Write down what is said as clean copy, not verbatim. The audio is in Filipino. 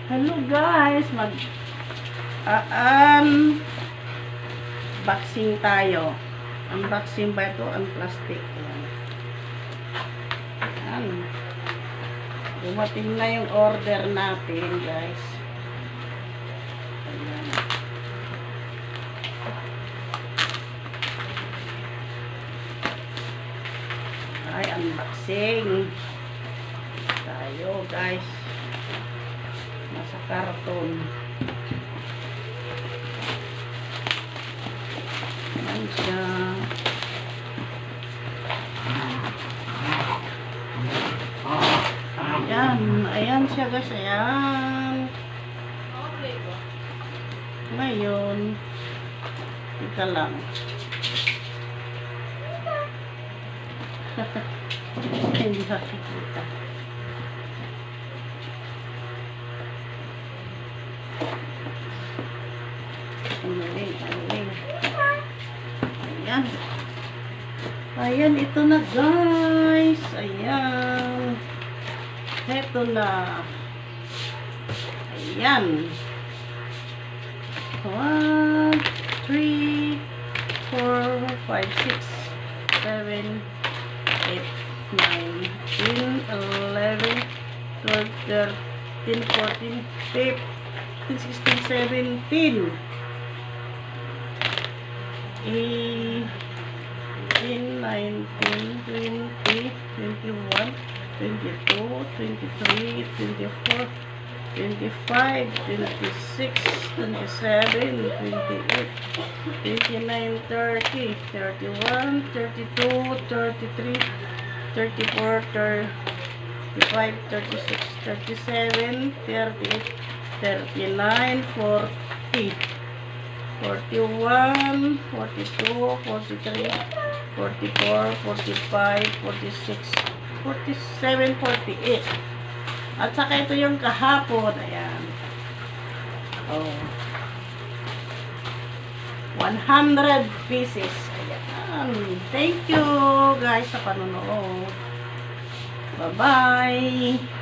Hello guys, unboxing tayo. Unboxing ba ito? Ang plastic. Ayan. Dumating na yung order natin guys. Ayan. Ay, unboxing tayo guys. Nasa karton. Ayan siya. Ayan siya guys. Ayan. Ngayon, ika lang. Hindi nakikita. Ayan. Ayan, ito na guys. Ayan. Ito na. Ayan. 1, 3, 4, 5, 6, 7, 8, 9, 10, 11, 12, 13, 14, 15, 16, 17, 18, 19, 20, 21, 22, 23, 24, 25, 26, 27, 28, 29, 30, 31, 32, 33, 34, 35, 36, 37, 38, 39, 40, 41, 42, 43, 44, 45, 46, 47, 48. At saka ito yung kahapon. Ayan. Oh. 100 pieces. Ayan. Thank you guys sa panonood. Bye-bye.